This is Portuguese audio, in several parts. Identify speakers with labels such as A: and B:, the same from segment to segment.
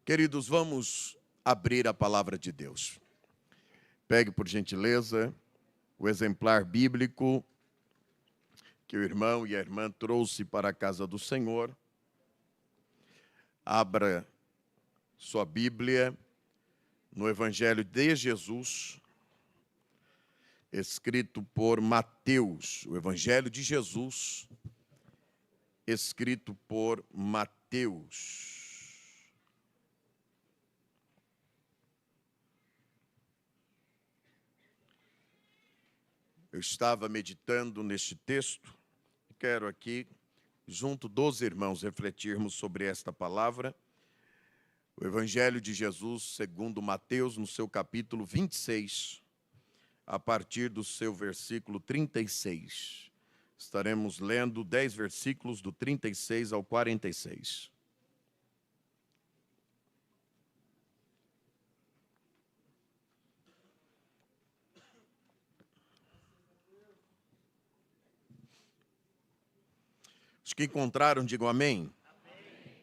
A: Queridos, vamos abrir a palavra de Deus. Pegue, por gentileza, o exemplar bíblico que o irmão e a irmã trouxe para a casa do Senhor. Abra sua Bíblia no Evangelho de Jesus, escrito por Mateus. O Evangelho de Jesus, escrito por Mateus. Eu estava meditando neste texto e quero aqui, junto dos irmãos, refletirmos sobre esta palavra. O Evangelho de Jesus, segundo Mateus, no seu capítulo 26, a partir do seu versículo 36. Estaremos lendo 10 versículos do 36 ao 46. Os que encontraram, digam amém. Amém.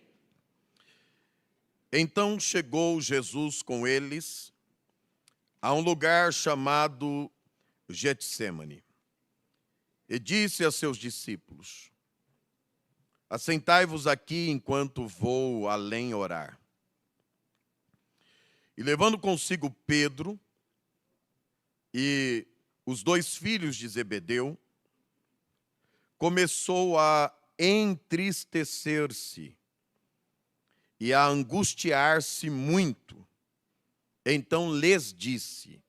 A: Então chegou Jesus com eles a um lugar chamado Getsêmani e disse a seus discípulos: assentai-vos aqui enquanto vou além orar. E levando consigo Pedro e os 2 filhos de Zebedeu, começou a entristecer-se e a angustiar-se muito. Então lhes disse: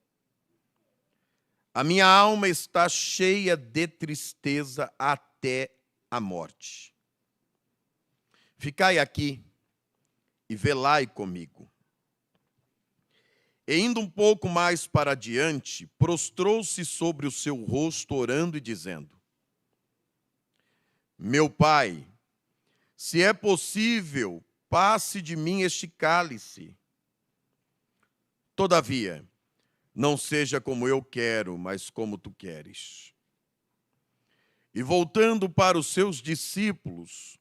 A: a minha alma está cheia de tristeza até a morte. Ficai aqui e velai comigo. E indo um pouco mais para adiante, prostrou-se sobre o seu rosto, orando e dizendo: meu Pai, se é possível, passe de mim este cálice. Todavia, não seja como eu quero, mas como tu queres. E voltando para os seus discípulos,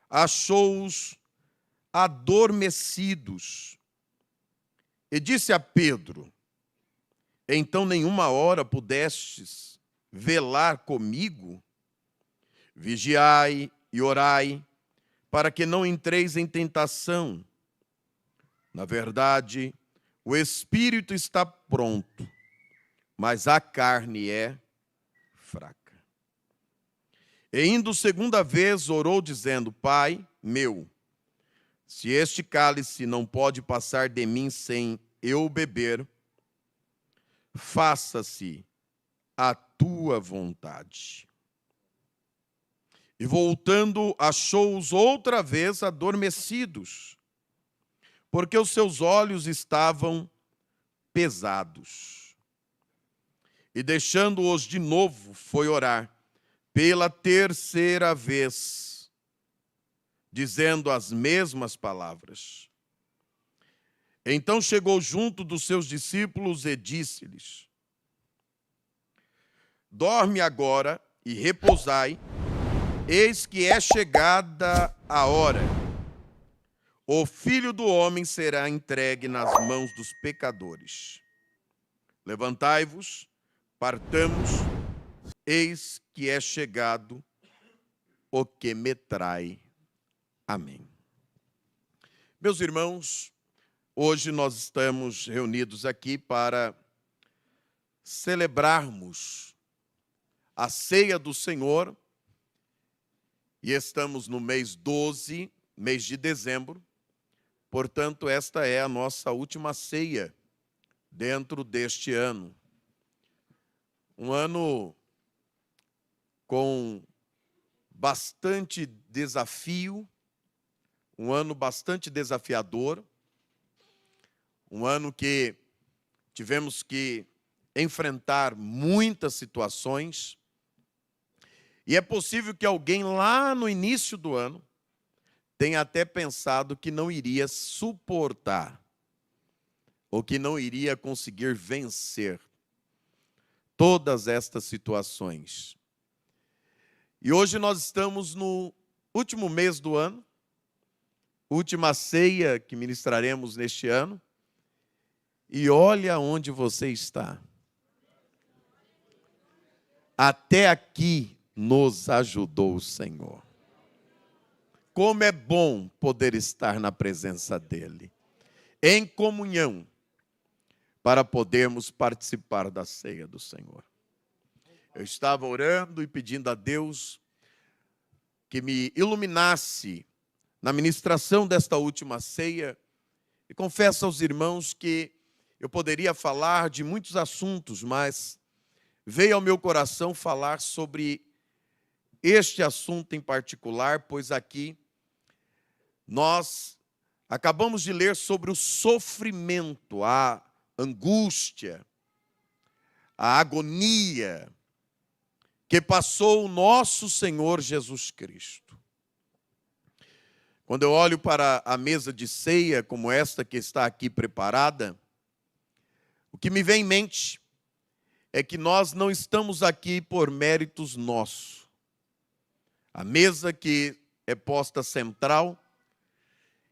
A: achou-os adormecidos. E disse a Pedro: então nenhuma hora pudestes velar comigo? Vigiai e orai, para que não entreis em tentação. Na verdade, o espírito está pronto, mas a carne é fraca. E indo segunda vez, orou, dizendo: Pai meu, se este cálice não pode passar de mim sem eu beber, faça-se a tua vontade. E voltando, achou-os outra vez adormecidos, porque os seus olhos estavam pesados. E deixando-os de novo, foi orar pela terceira vez, dizendo as mesmas palavras. Então chegou junto dos seus discípulos e disse-lhes: dorme agora e repousai, eis que é chegada a hora. O Filho do Homem será entregue nas mãos dos pecadores. Levantai-vos, partamos, eis que é chegado o que me trai. Amém. Meus irmãos, hoje nós estamos reunidos aqui para celebrarmos a ceia do Senhor. E estamos no mês 12, mês de dezembro. Portanto, esta é a nossa última ceia dentro deste ano. Um ano com bastante desafio, um ano bastante desafiador, um ano que tivemos que enfrentar muitas situações. E é possível que alguém lá no início do ano tenha até pensado que não iria suportar, ou que não iria conseguir vencer todas estas situações. E hoje nós estamos no último mês do ano, última ceia que ministraremos neste ano. E olha onde você está. Até aqui nos ajudou o Senhor. Como é bom poder estar na presença dEle, em comunhão, para podermos participar da ceia do Senhor. Eu estava orando e pedindo a Deus que me iluminasse na ministração desta última ceia, e confesso aos irmãos que eu poderia falar de muitos assuntos, mas veio ao meu coração falar sobre este assunto em particular, pois aqui nós acabamos de ler sobre o sofrimento, a angústia, a agonia que passou o nosso Senhor Jesus Cristo. Quando eu olho para a mesa de ceia, como esta que está aqui preparada, o que me vem em mente é que nós não estamos aqui por méritos nossos. A mesa que é posta central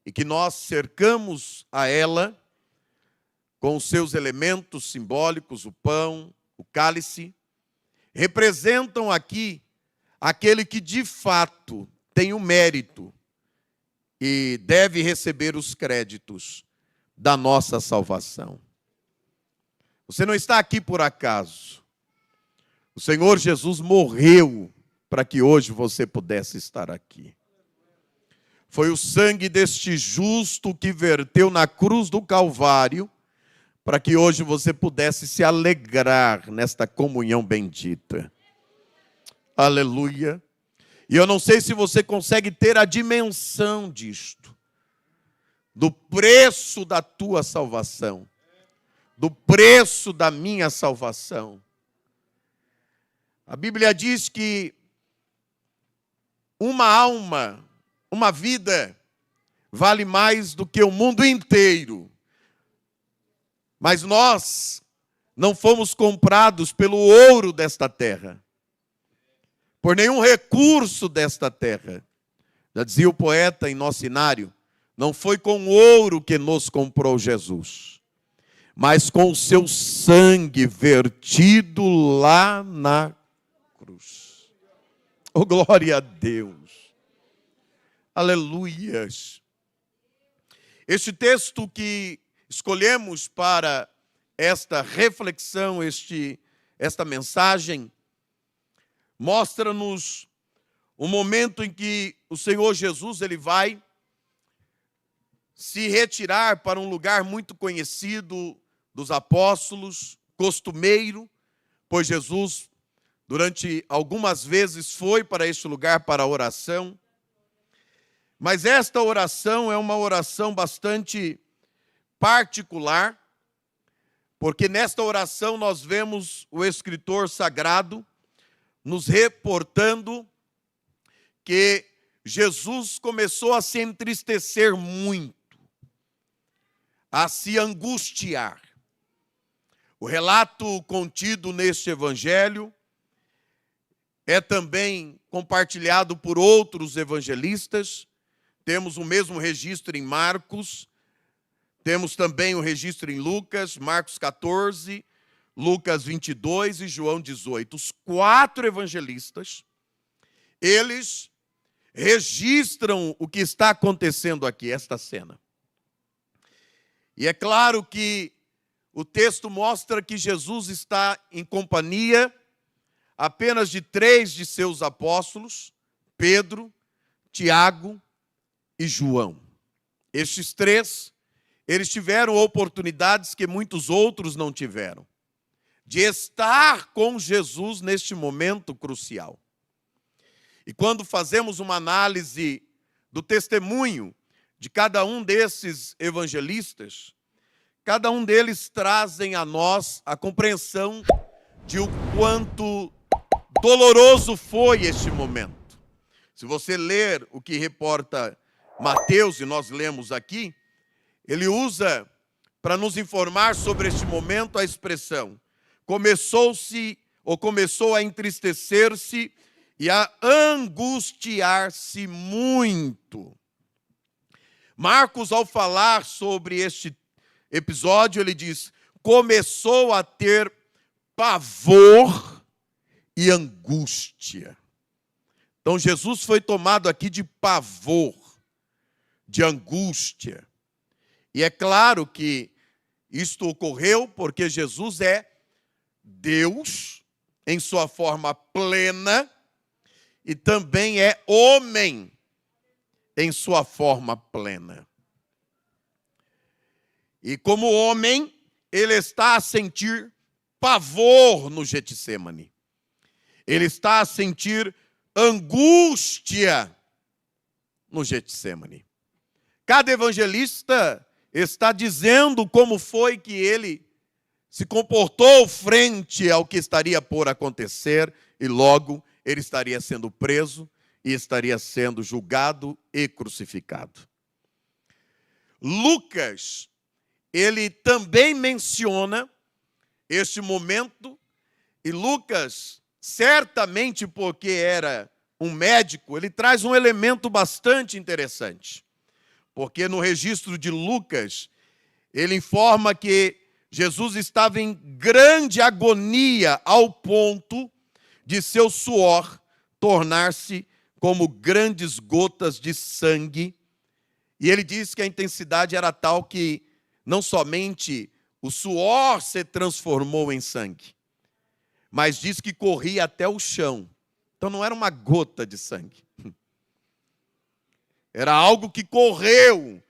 A: e que nós cercamos a ela com os seus elementos simbólicos, o pão, o cálice, representam aqui aquele que de fato tem o mérito e deve receber os créditos da nossa salvação. Você não está aqui por acaso. O Senhor Jesus morreu para que hoje você pudesse estar aqui. Foi o sangue deste justo que verteu na cruz do Calvário para que hoje você pudesse se alegrar nesta comunhão bendita. Aleluia. E eu não sei se você consegue ter a dimensão disto, do preço da tua salvação, do preço da minha salvação. A Bíblia diz que uma alma, uma vida, vale mais do que o mundo inteiro. Mas nós não fomos comprados pelo ouro desta terra, por nenhum recurso desta terra. Já dizia o poeta em nosso inário, não foi com ouro que nos comprou Jesus, mas com o seu sangue vertido lá na cruz. Oh, glória a Deus. Aleluias. Este texto que escolhemos para esta reflexão, esta mensagem, mostra-nos o momento em que o Senhor Jesus ele vai se retirar para um lugar muito conhecido dos apóstolos, costumeiro, pois Jesus, durante algumas vezes, foi para este lugar para a oração. Mas esta oração é uma oração bastante particular, porque nesta oração nós vemos o escritor sagrado nos reportando que Jesus começou a se entristecer muito, a se angustiar. O relato contido neste evangelho é também compartilhado por outros evangelistas. Temos o mesmo registro em Marcos, temos também o registro em Lucas, Marcos 14, Lucas 22 e João 18. Os 4 evangelistas, eles registram o que está acontecendo aqui, esta cena. E é claro que o texto mostra que Jesus está em companhia apenas de 3 de seus apóstolos, Pedro, Tiago e João. Estes 3, eles tiveram oportunidades que muitos outros não tiveram, de estar com Jesus neste momento crucial. E quando fazemos uma análise do testemunho de cada um desses evangelistas, cada um deles trazem a nós a compreensão de o quanto doloroso foi este momento. Se você ler o que reporta Mateus, e nós lemos aqui, ele usa para nos informar sobre este momento a expressão começou a entristecer-se e a angustiar-se muito. Marcos, ao falar sobre este episódio, ele diz: começou a ter pavor e angústia. Então Jesus foi tomado aqui de pavor, de angústia. E é claro que isto ocorreu porque Jesus é Deus em sua forma plena e também é homem em sua forma plena. E como homem, ele está a sentir pavor no Getsêmani. Ele está a sentir angústia no Getsêmani. Cada evangelista está dizendo como foi que ele se comportou frente ao que estaria por acontecer e logo ele estaria sendo preso e estaria sendo julgado e crucificado. Lucas, ele também menciona este momento, e Lucas, certamente porque era um médico, ele traz um elemento bastante interessante. Porque no registro de Lucas, ele informa que Jesus estava em grande agonia ao ponto de seu suor tornar-se como grandes gotas de sangue. E ele diz que a intensidade era tal que não somente o suor se transformou em sangue, mas diz que corria até o chão. Então não era uma gota de sangue. Era algo que correu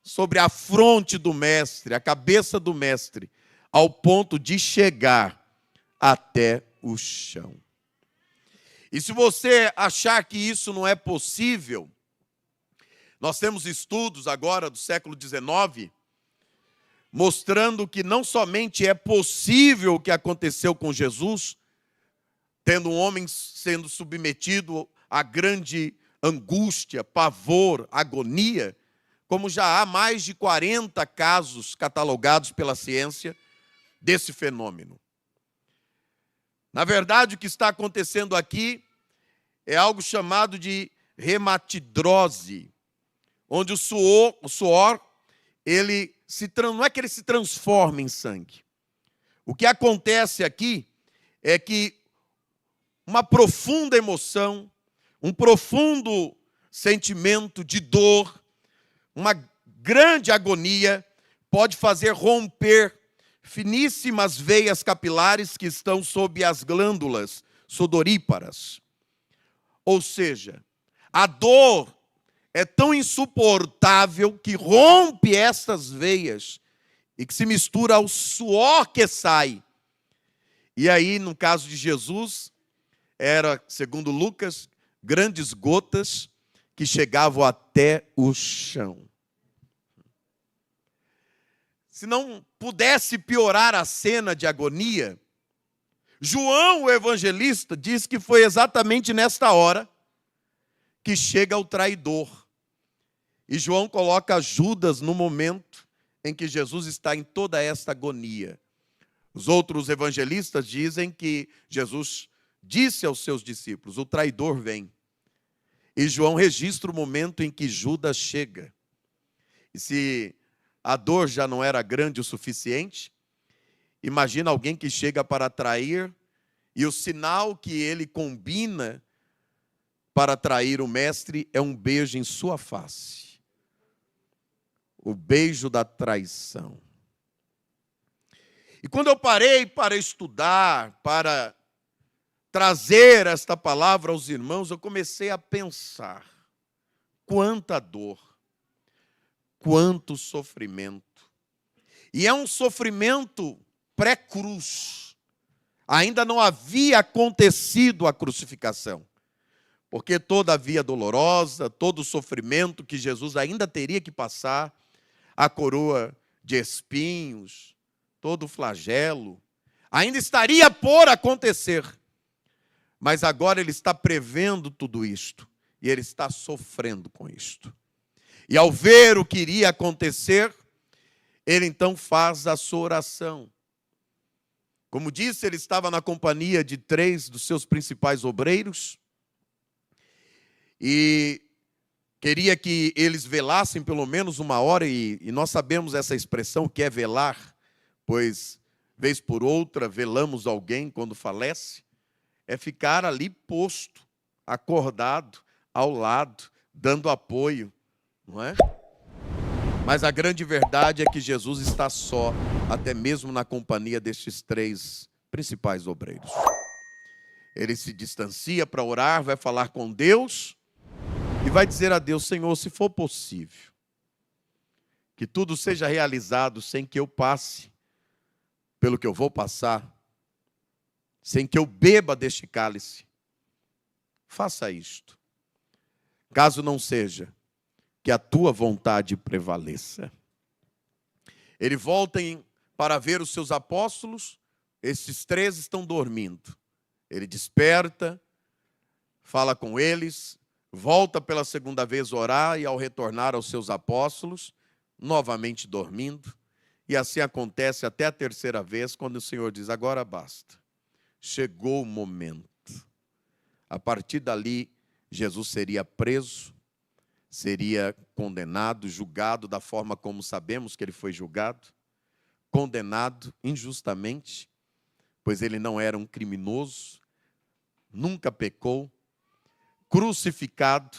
A: sobre a fronte do mestre, a cabeça do mestre, ao ponto de chegar até o chão. E se você achar que isso não é possível, nós temos estudos agora do século XIX, mostrando que não somente é possível o que aconteceu com Jesus, tendo um homem sendo submetido a grande angústia, pavor, agonia, como já há mais de 40 casos catalogados pela ciência desse fenômeno. Na verdade, o que está acontecendo aqui é algo chamado de hematidrose, onde o suor ele não é que ele se transforma em sangue. O que acontece aqui é que uma profunda emoção, um profundo sentimento de dor, uma grande agonia pode fazer romper finíssimas veias capilares que estão sob as glândulas sudoríparas. Ou seja, a dor é tão insuportável que rompe essas veias e que se mistura ao suor que sai. E aí, no caso de Jesus, era, segundo Lucas, grandes gotas que chegavam até o chão. Se não pudesse piorar a cena de agonia, João, o evangelista, diz que foi exatamente nesta hora que chega o traidor. E João coloca Judas no momento em que Jesus está em toda esta agonia. Os outros evangelistas dizem que Jesus disse aos seus discípulos: o traidor vem. E João registra o momento em que Judas chega. E se a dor já não era grande o suficiente, imagina alguém que chega para trair e o sinal que ele combina para trair o mestre é um beijo em sua face. O beijo da traição. E quando eu parei para estudar, para trazer esta palavra aos irmãos, eu comecei a pensar: quanta dor, quanto sofrimento. E é um sofrimento pré-cruz. Ainda não havia acontecido a crucificação. Porque toda a via dolorosa, todo o sofrimento que Jesus ainda teria que passar, a coroa de espinhos, todo o flagelo, ainda estaria por acontecer. Mas agora ele está prevendo tudo isto. E ele está sofrendo com isto. E ao ver o que iria acontecer, ele então faz a sua oração. Como disse, ele estava na companhia de 3 dos seus principais obreiros. E queria que eles velassem pelo menos 1 hora, e nós sabemos essa expressão que é velar, pois, vez por outra, velamos alguém quando falece, é ficar ali posto, acordado, ao lado, dando apoio, não é? Mas a grande verdade é que Jesus está só, até mesmo na companhia destes 3 principais obreiros. Ele se distancia para orar, vai falar com Deus e vai dizer a Deus: Senhor, se for possível, que tudo seja realizado sem que eu passe pelo que eu vou passar, sem que eu beba deste cálice, faça isto. Caso não seja, que a tua vontade prevaleça. Ele volta para ver os seus apóstolos, esses 3 estão dormindo. Ele desperta, fala com eles, volta pela 2ª vez orar, e ao retornar aos seus apóstolos, novamente dormindo, e assim acontece até a 3ª vez, quando o Senhor diz: agora basta, chegou o momento. A partir dali, Jesus seria preso, seria condenado, julgado da forma como sabemos que ele foi julgado, condenado injustamente, pois ele não era um criminoso, nunca pecou, crucificado.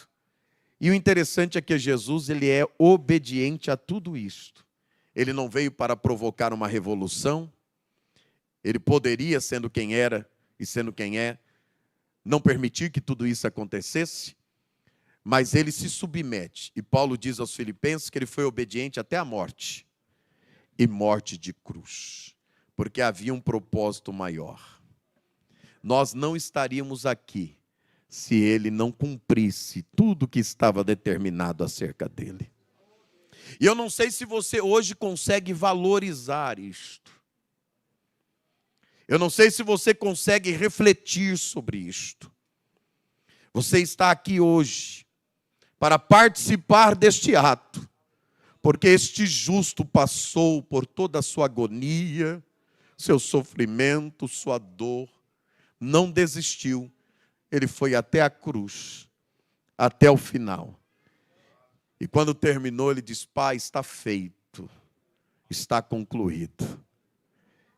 A: E o interessante é que Jesus, ele é obediente a tudo isto. Ele não veio para provocar uma revolução. Ele poderia, sendo quem era e sendo quem é, não permitir que tudo isso acontecesse, mas ele se submete. E Paulo diz aos Filipenses que ele foi obediente até a morte, e morte de cruz, porque havia um propósito maior. Nós não estaríamos aqui se ele não cumprisse tudo que estava determinado acerca dele. E eu não sei se você hoje consegue valorizar isto. Eu não sei se você consegue refletir sobre isto. Você está aqui hoje para participar deste ato, porque este justo passou por toda a sua agonia, seu sofrimento, sua dor, não desistiu. Ele foi até a cruz, até o final. E quando terminou, ele diz: Pai, está feito, está concluído.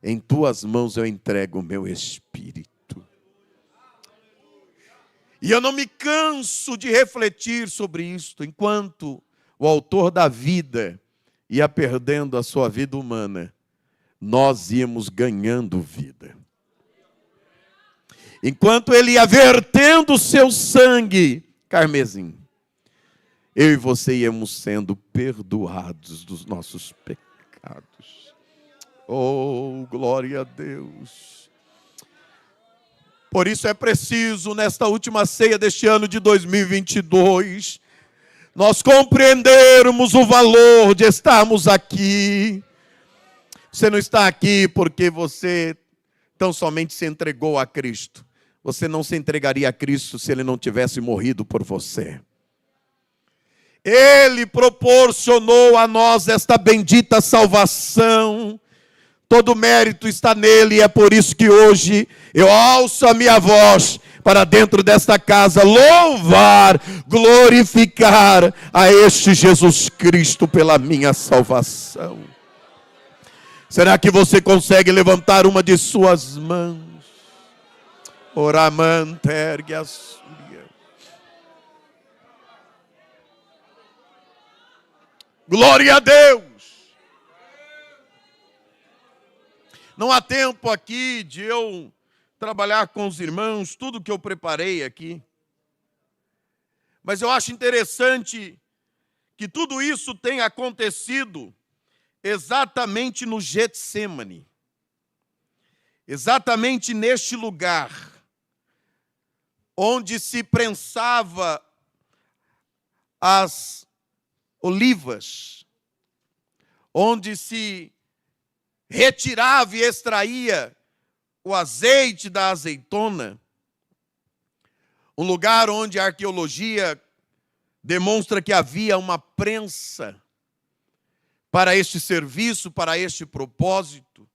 A: Em tuas mãos eu entrego o meu espírito. E eu não me canso de refletir sobre isto, enquanto o autor da vida ia perdendo a sua vida humana, nós íamos ganhando vida. Enquanto ele ia vertendo o seu sangue carmesim, eu e você íamos sendo perdoados dos nossos pecados. Oh, glória a Deus! Por isso é preciso, nesta última ceia deste ano de 2022, nós compreendermos o valor de estarmos aqui. Você não está aqui porque você tão somente se entregou a Cristo. Você não se entregaria a Cristo se Ele não tivesse morrido por você. Ele proporcionou a nós esta bendita salvação. Todo mérito está nele, e é por isso que hoje eu alço a minha voz para dentro desta casa, louvar, glorificar a este Jesus Cristo pela minha salvação. Será que você consegue levantar uma de suas mãos? Oramante ergue a sua. Glória a Deus! Não há tempo aqui de eu trabalhar com os irmãos, tudo que eu preparei aqui. Mas eu acho interessante que tudo isso tenha acontecido exatamente no Getsêmani. Exatamente neste lugar, onde se prensava as olivas, onde se retirava e extraía o azeite da azeitona, um lugar onde a arqueologia demonstra que havia uma prensa para este serviço, para este propósito.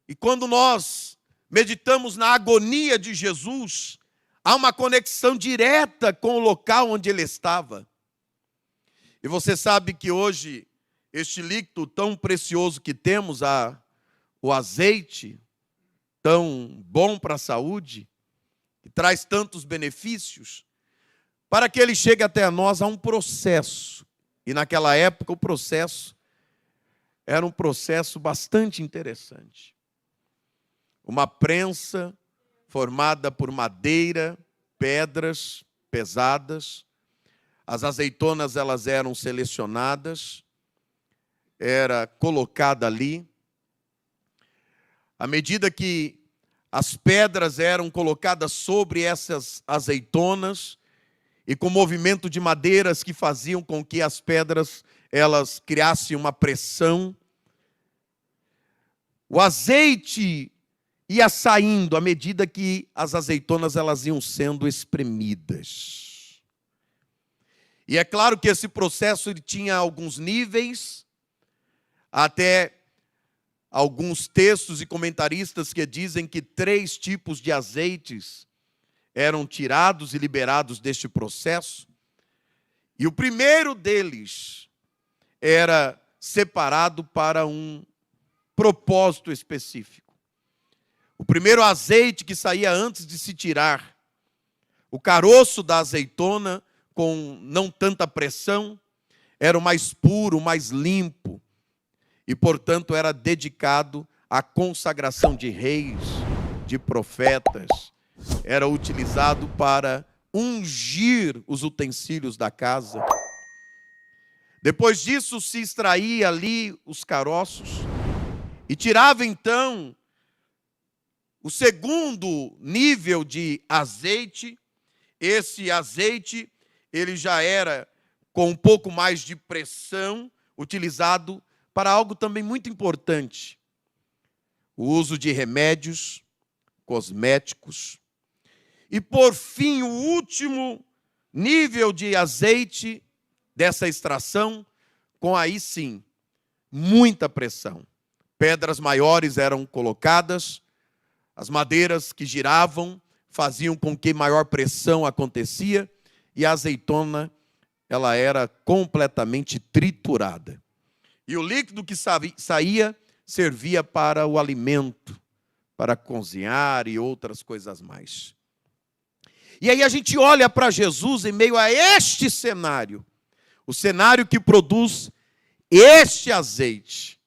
A: E quando nós meditamos na agonia de Jesus, Há uma conexão direta com o local onde ele estava. E você sabe que hoje, este líquido tão precioso que temos, o azeite, tão bom para a saúde, que traz tantos benefícios, para que ele chegue até nós, há um processo. E naquela época o processo era um processo bastante interessante. Uma prensa formada por madeira, pedras pesadas. As azeitonas, elas eram selecionadas, era colocada ali. À medida que as pedras eram colocadas sobre essas azeitonas, e com movimento de madeiras que faziam com que as pedras elas criassem uma pressão, o azeite ia saindo à medida que as azeitonas elas iam sendo espremidas. E é claro que esse processo ele tinha alguns níveis, até alguns textos e comentaristas que dizem que 3 tipos de azeites eram tirados e liberados deste processo. E o primeiro deles era separado para um propósito específico. O primeiro azeite que saía antes de se tirar o caroço da azeitona, com não tanta pressão, era o mais puro, o mais limpo, e, portanto, era dedicado à consagração de reis, de profetas, era utilizado para ungir os utensílios da casa. Depois disso, se extraía ali os caroços, e tirava, então, o segundo nível de azeite. Esse azeite, ele já era com um pouco mais de pressão, utilizado para algo também muito importante. O uso de remédios, cosméticos. E, por fim, o último nível de azeite dessa extração, com aí sim, muita pressão. Pedras maiores eram colocadas, as madeiras que giravam faziam com que maior pressão acontecia, e a azeitona, ela era completamente triturada. E o líquido que saía servia para o alimento, para cozinhar e outras coisas mais. E aí a gente olha para Jesus em meio a este cenário, o cenário que produz este azeite.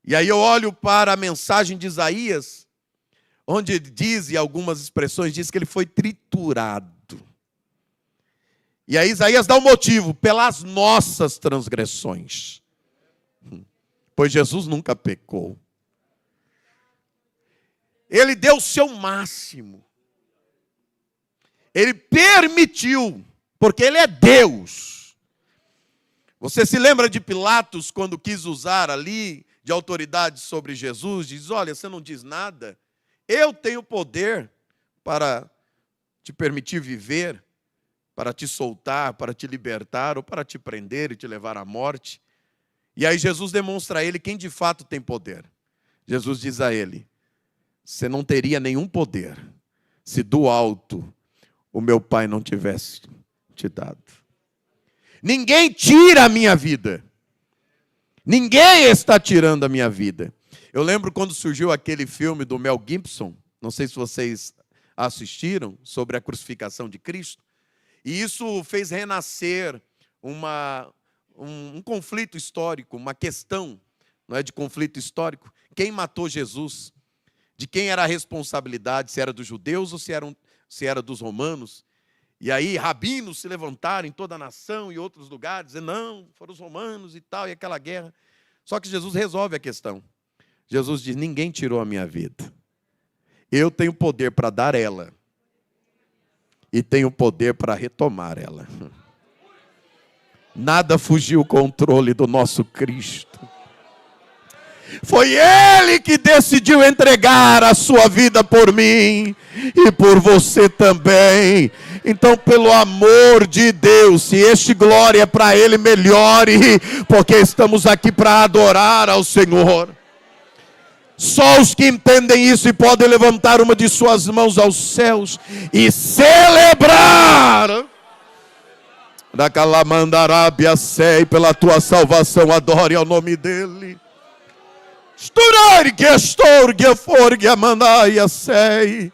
A: E aí eu olho para a mensagem de Isaías, onde diz, e algumas expressões diz que ele foi triturado. E aí Isaías dá um motivo: pelas nossas transgressões. Pois Jesus nunca pecou. Ele deu o seu máximo. Ele permitiu, porque ele é Deus. Você se lembra de Pilatos, quando quis usar ali de autoridade sobre Jesus? Diz: olha, você não diz nada, eu tenho poder para te permitir viver, para te soltar, para te libertar, ou para te prender e te levar à morte. E aí Jesus demonstra a ele quem de fato tem poder. Jesus diz a ele: você não teria nenhum poder se do alto o meu Pai não tivesse te dado. Ninguém tira a minha vida. Ninguém está tirando a minha vida. Eu lembro quando surgiu aquele filme do Mel Gibson, não sei se vocês assistiram, sobre a crucificação de Cristo, e isso fez renascer um conflito histórico, uma questão, não é, de conflito histórico. Quem matou Jesus? De quem era a responsabilidade? Se era dos judeus ou se era dos romanos? E aí rabinos se levantaram em toda a nação e outros lugares, dizendo: não, foram os romanos e tal, e aquela guerra. Só que Jesus resolve a questão. Jesus diz: ninguém tirou a minha vida. Eu tenho poder para dar ela. E tenho poder para retomar ela. Nada fugiu o controle do nosso Cristo. Foi Ele que decidiu entregar a sua vida por mim e por você também. Então, pelo amor de Deus, se este glória é para Ele, melhore, porque estamos aqui para adorar ao Senhor. Só os que entendem isso e podem levantar uma de suas mãos aos céus e celebrar. Da Calamandarábia, sei pela tua salvação, adore ao nome dele. Sturar que estor que for que amandaia sei.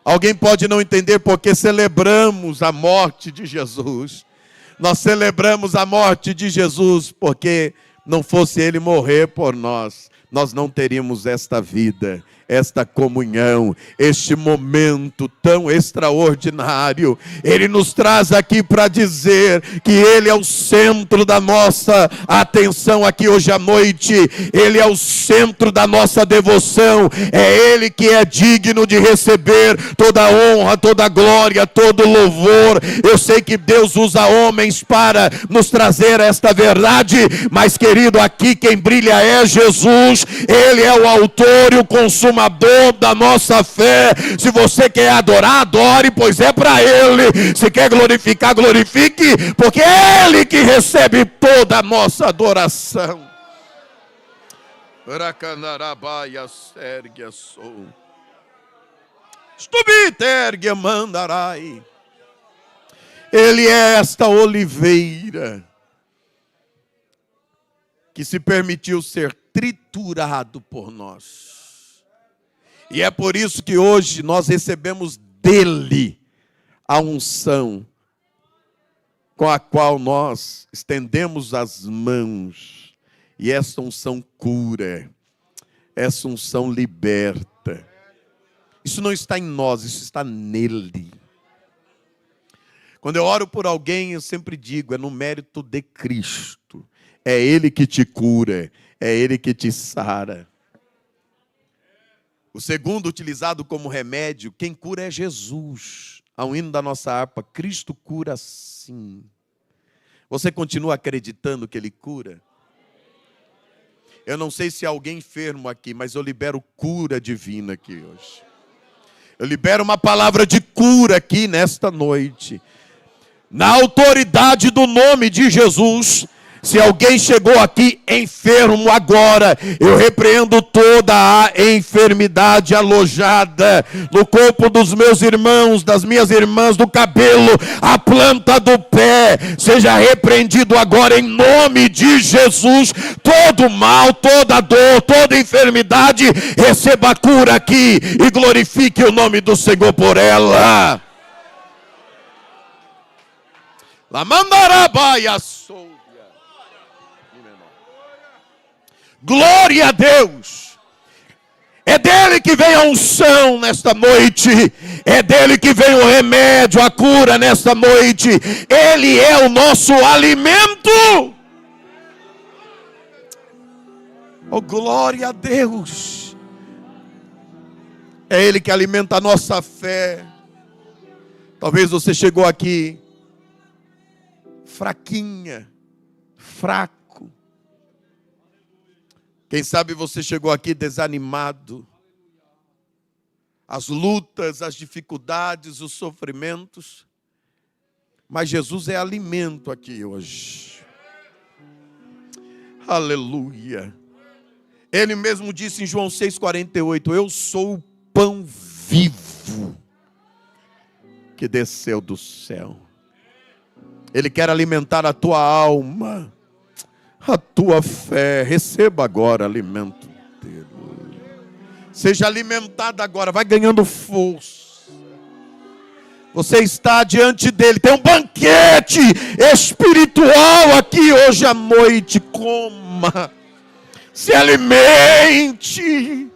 A: Alguém pode não entender porque celebramos a morte de Jesus. Nós celebramos a morte de Jesus porque não fosse ele morrer por nós, nós não teríamos esta vida, esta comunhão, este momento tão extraordinário. Ele nos traz aqui para dizer que Ele é o centro da nossa atenção aqui hoje à noite. Ele é o centro da nossa devoção. É Ele que é digno de receber toda a honra, toda a glória, todo o louvor. Eu sei que Deus usa homens para nos trazer esta verdade, mas querido, aqui quem brilha é Jesus. Ele é o autor e o consumador da nossa fé. Se você quer adorar, adore, pois é para Ele. Se quer glorificar, glorifique, porque é Ele que recebe toda a nossa adoração. Ele é esta oliveira que se permitiu ser triturado por nós. E é por isso que hoje nós recebemos dele a unção com a qual nós estendemos as mãos. E essa unção cura, essa unção liberta. Isso não está em nós, isso está nele. Quando eu oro por alguém, eu sempre digo, é no mérito de Cristo. É Ele que te cura, é Ele que te sara. O segundo utilizado como remédio, quem cura é Jesus. Há um hino da nossa harpa, Cristo cura sim. Você continua acreditando que Ele cura? Eu não sei se há alguém enfermo aqui, mas eu libero cura divina aqui hoje. Eu libero uma palavra de cura aqui nesta noite. Na autoridade do nome de Jesus. Se alguém chegou aqui enfermo agora, eu repreendo toda a enfermidade alojada no corpo dos meus irmãos, das minhas irmãs, do cabelo, a planta do pé, seja repreendido agora em nome de Jesus. Todo mal, toda dor, toda enfermidade, receba a cura aqui e glorifique o nome do Senhor por ela. La mandarabaia sou. Glória a Deus. É dele que vem a unção nesta noite. É dele que vem o remédio, a cura nesta noite. Ele é o nosso alimento. Oh, glória a Deus. É Ele que alimenta a nossa fé. Talvez você chegou aqui fraquinha, fraco. Quem sabe você chegou aqui desanimado. As lutas, as dificuldades, os sofrimentos. Mas Jesus é alimento aqui hoje. Aleluia. Ele mesmo disse em João 6,48, eu sou o pão vivo que desceu do céu. Ele quer alimentar a tua alma, a tua fé. Receba agora alimento dele. Seja alimentado agora, vai ganhando força. Você está diante dele, tem um banquete espiritual aqui hoje à noite. Coma, se alimente.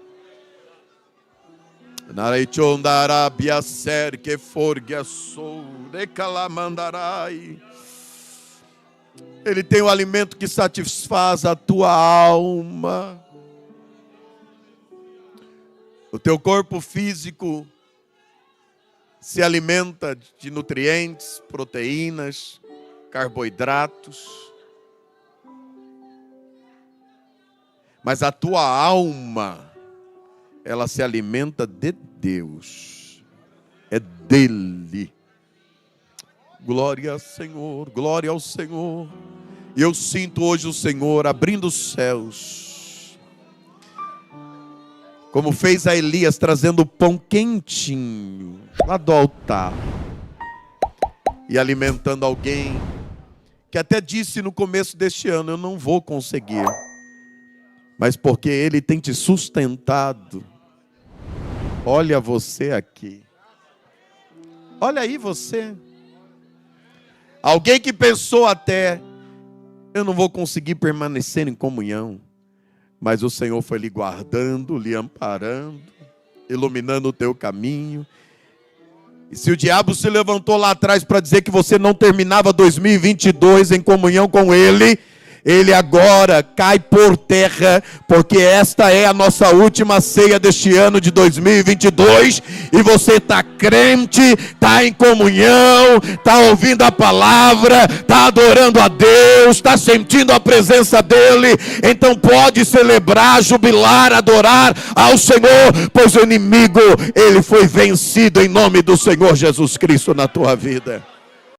A: Naraichondarabia ser que forgue sou de calamandarai. Ele tem o alimento que satisfaz a tua alma. O teu corpo físico se alimenta de nutrientes, proteínas, carboidratos. Mas a tua alma, ela se alimenta de Deus. É dele. Glória ao Senhor, glória ao Senhor. E eu sinto hoje o Senhor abrindo os céus como fez a Elias, trazendo pão quentinho lá do altar e alimentando alguém que até disse no começo deste ano: eu não vou conseguir, mas porque Ele tem te sustentado. Olha você aqui, olha aí você. Alguém que pensou até: eu não vou conseguir permanecer em comunhão, mas o Senhor foi lhe guardando, lhe amparando, iluminando o teu caminho. E se o diabo se levantou lá atrás para dizer que você não terminava 2022 em comunhão com Ele, ele agora cai por terra, porque esta é a nossa última ceia deste ano de 2022, e você está crente, está em comunhão, está ouvindo a palavra, está adorando a Deus, está sentindo a presença dEle, então pode celebrar, jubilar, adorar ao Senhor, pois o inimigo, ele foi vencido em nome do Senhor Jesus Cristo na tua vida.